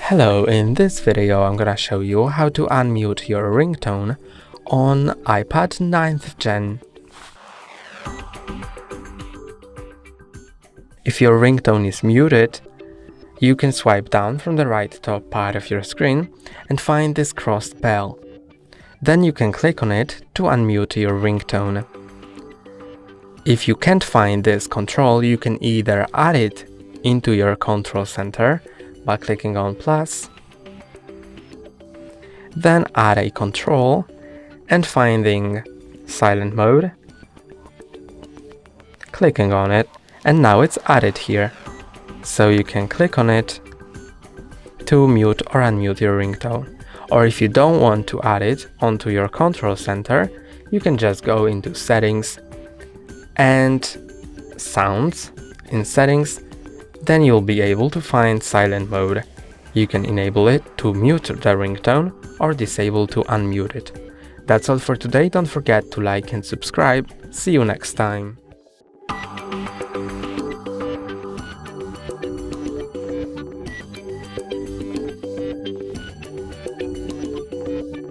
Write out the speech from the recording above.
Hello, in this video I'm gonna show you how to unmute your ringtone on iPad 9th Gen. If your ringtone is muted, you can swipe down from the right top part of your screen and find this crossed bell. Then you can click on it to unmute your ringtone. If you can't find this control, you can either add it into your control center by clicking on plus, then add a control and finding silent mode, clicking on it, and now it's added here. So you can click on it to mute or unmute your ringtone. Or if you don't want to add it onto your control center, you can just go into settings and sounds in settings. Then you'll be able to find silent mode. You can enable it to mute the ringtone or disable to unmute it. That's all for today. Don't forget to like and subscribe. See you next time.